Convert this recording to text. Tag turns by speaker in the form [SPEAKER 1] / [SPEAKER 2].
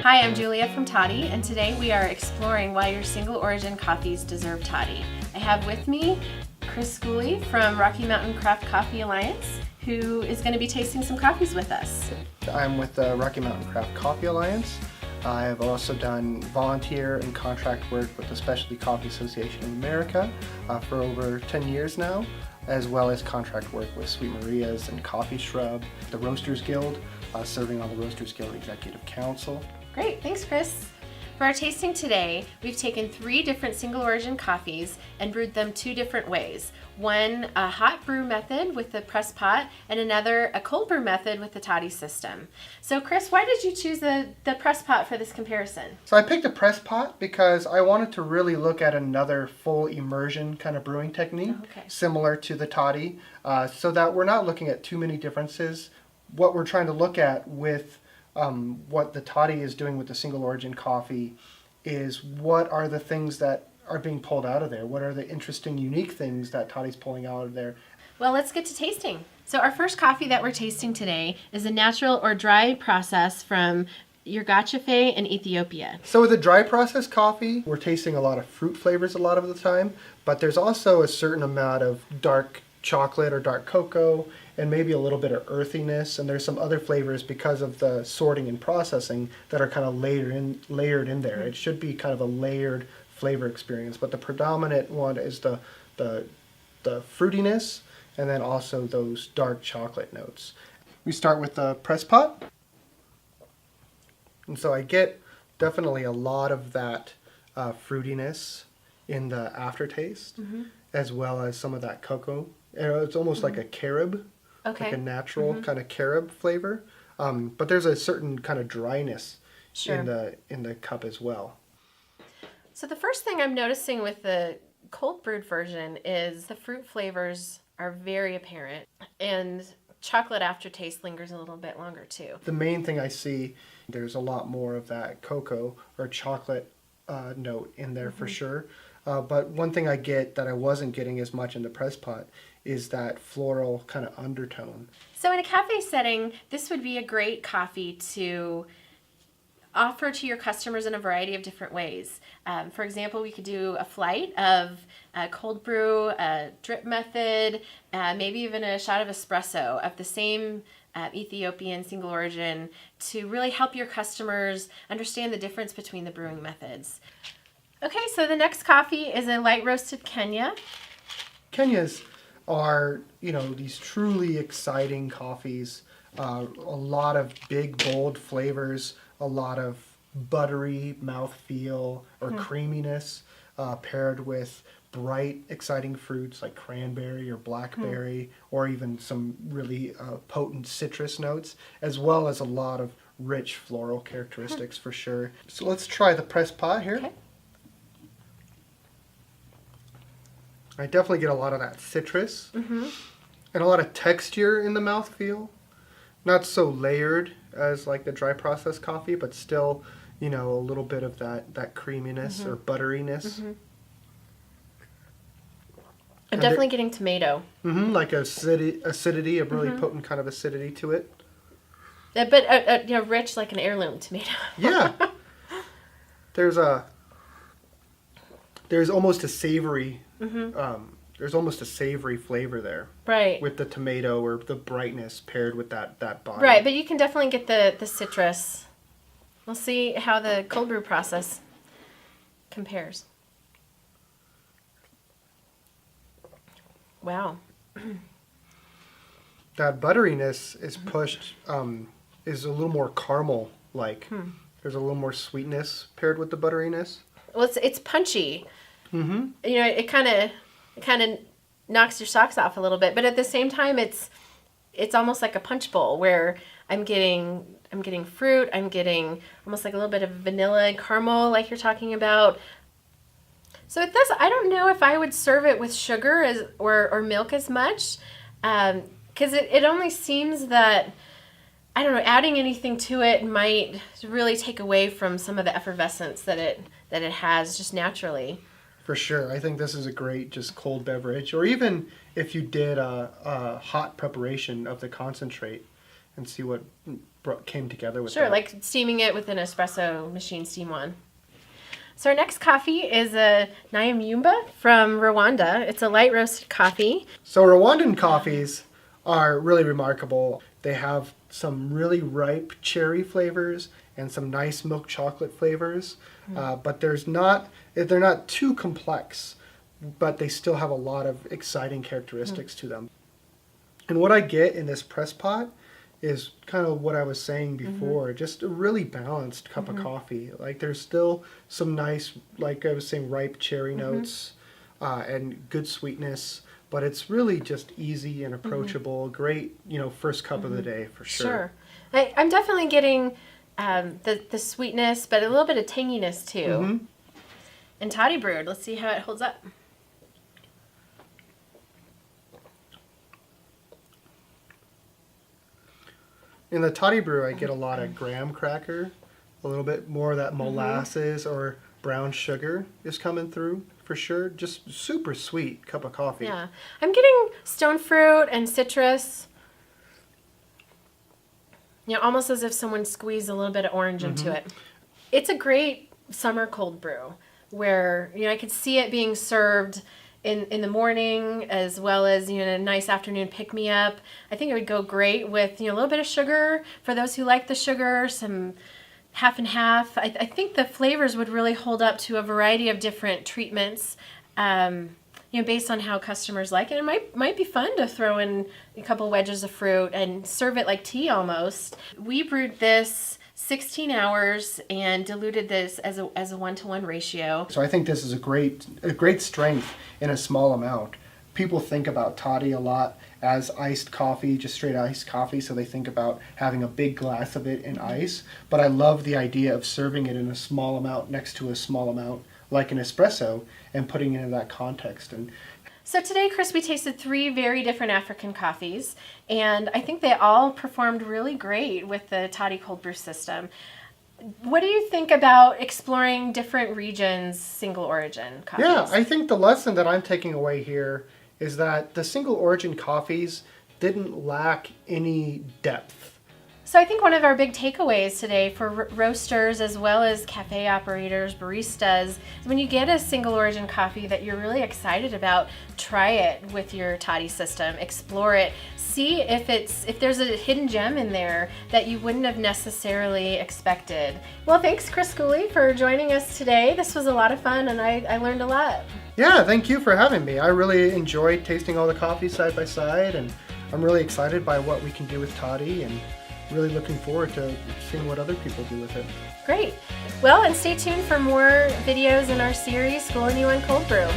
[SPEAKER 1] Hi, I'm Julia from Toddy, and today we are exploring why your single origin coffees deserve Toddy. I have with me Chris Schooley from Rocky Mountain Craft Coffee Alliance, who is going to be tasting some coffees with us.
[SPEAKER 2] I'm with the Rocky Mountain Craft Coffee Alliance. I have also done volunteer and contract work with the Specialty Coffee Association of America for over 10 years now, as well as contract work with Sweet Maria's and Coffee Shrub, the Roasters Guild, serving on the Roasters Guild Executive Council.
[SPEAKER 1] Great, thanks Chris. For our tasting today, we've taken 3 different single origin coffees and brewed them 2 different ways. One, a hot brew method with the press pot, and another, a cold brew method with the Toddy system. So Chris, why did you choose the press pot for this comparison?
[SPEAKER 2] So I picked a press pot because I wanted to really look at another full immersion kind of brewing technique, similar to the Toddy, so that we're not looking at too many differences. What we're trying to look at with what the Toddy is doing with the single origin coffee is what are the things that are being pulled out of there? What are the interesting, unique things that Toddy's pulling out of there?
[SPEAKER 1] Well, let's get to tasting. So our first coffee that we're tasting today is a natural or dry process from Yirgacheffe in Ethiopia.
[SPEAKER 2] So with a dry process coffee, we're tasting a lot of fruit flavors a lot of the time, but there's also a certain amount of dark chocolate or dark cocoa and maybe a little bit of earthiness, and there's some other flavors because of the sorting and processing that are kind of layered in there. It should be kind of a layered flavor experience, but the predominant one is the fruitiness and then also those dark chocolate notes. We start with the press pot, and so I get definitely a lot of that fruitiness in the aftertaste, as well as some of that cocoa. It's almost like a carob, like a natural kind of carob flavor. But there's a certain kind of dryness in the cup as well.
[SPEAKER 1] So the first thing I'm noticing with the cold brewed version is the fruit flavors are very apparent, and chocolate aftertaste lingers a little bit longer too.
[SPEAKER 2] The main thing I see, there's a lot more of that cocoa or chocolate note in there for sure. But one thing I get that I wasn't getting as much in the press pot is that floral kind of undertone.
[SPEAKER 1] So in a cafe setting, this would be a great coffee to offer to your customers in a variety of different ways. For example, we could do a flight of a cold brew, a drip method, maybe even a shot of espresso of the same Ethiopian single origin to really help your customers understand the difference between the brewing methods. Okay, so the next coffee is a light roasted Kenya.
[SPEAKER 2] Kenyas are, these truly exciting coffees. A lot of big, bold flavors, a lot of buttery mouthfeel or creaminess paired with bright, exciting fruits like cranberry or blackberry, or even some really potent citrus notes, as well as a lot of rich floral characteristics for sure. So let's try the press pot here.
[SPEAKER 1] Okay.
[SPEAKER 2] I definitely get a lot of that citrus and a lot of texture in the mouthfeel. Not so layered as like the dry process coffee, but still, a little bit of that creaminess or butteriness.
[SPEAKER 1] I'm definitely getting tomato.
[SPEAKER 2] Like acidity, a really potent kind of acidity to it.
[SPEAKER 1] But rich like an heirloom tomato.
[SPEAKER 2] Yeah. There's almost a savory there's almost a savory flavor there.
[SPEAKER 1] Right.
[SPEAKER 2] With the tomato or the brightness paired with that body.
[SPEAKER 1] Right, but you can definitely get the citrus. We'll see how the cold brew process compares. Wow.
[SPEAKER 2] That butteriness is pushed, is a little more caramel-like. There's a little more sweetness paired with the butteriness.
[SPEAKER 1] Well, it's punchy. It kind of knocks your socks off a little bit, but at the same time, it's almost like a punch bowl where I'm getting fruit. I'm getting almost like a little bit of vanilla and caramel, like you're talking about. So it does. I don't know if I would serve it with sugar or milk as much, because it only seems that, I don't know, adding anything to it might really take away from some of the effervescence that it has just naturally.
[SPEAKER 2] For sure. I think this is a great just cold beverage, or even if you did a hot preparation of the concentrate, and see what came together with
[SPEAKER 1] Sure,
[SPEAKER 2] that.
[SPEAKER 1] like steaming it with an espresso machine steam one. So our next coffee is a Nyamyumba from Rwanda. It's a light roasted coffee.
[SPEAKER 2] So Rwandan coffees are really remarkable. They have some really ripe cherry flavors and some nice milk chocolate flavors, but they're not too complex, but they still have a lot of exciting characteristics to them. And what I get in this press pot is kind of what I was saying before, just a really balanced cup of coffee. Like there's still some nice, like I was saying, ripe cherry notes and good sweetness, but it's really just easy and approachable. Great, first cup of the day for sure.
[SPEAKER 1] Sure. I'm definitely getting the sweetness, but a little bit of tanginess too. And toddy brewed. Let's see how it holds up.
[SPEAKER 2] In the toddy brew, I get a lot of graham cracker, a little bit more of that molasses or brown sugar is coming through for sure. Just super sweet cup of coffee.
[SPEAKER 1] Yeah. I'm getting stone fruit and citrus. Almost as if someone squeezed a little bit of orange into it. It's a great summer cold brew where, I could see it being served in the morning as well as, a nice afternoon pick-me-up. I think it would go great with, a little bit of sugar for those who like the sugar, some half and half. I think the flavors would really hold up to a variety of different treatments, based on how customers like it. It might be fun to throw in a couple wedges of fruit and serve it like tea almost. We brewed this 16 hours and diluted this as a 1-to-1 ratio.
[SPEAKER 2] So I think this is a great strength in a small amount. People think about toddy a lot as iced coffee, just straight iced coffee, so they think about having a big glass of it in ice. But I love the idea of serving it in a small amount next to a small amount, like an espresso, and putting it in that context. And
[SPEAKER 1] so today, Chris, we tasted 3 very different African coffees, and I think they all performed really great with the Toddy cold brew system. What do you think about exploring different regions' single origin coffees?
[SPEAKER 2] yeah, I think the lesson that I'm taking away here is that the single origin coffees didn't lack any depth.
[SPEAKER 1] So I think one of our big takeaways today for roasters as well as cafe operators, baristas, is when you get a single origin coffee that you're really excited about, try it with your toddy system, explore it, see if there's a hidden gem in there that you wouldn't have necessarily expected. Well, thanks Chris Schooley for joining us today. This was a lot of fun and I learned a lot.
[SPEAKER 2] Yeah, thank you for having me. I really enjoyed tasting all the coffees side by side, and I'm really excited by what we can do with toddy, and really looking forward to seeing what other people do with it.
[SPEAKER 1] Great. Well, and stay tuned for more videos in our series, Schooling You on Cold Brew.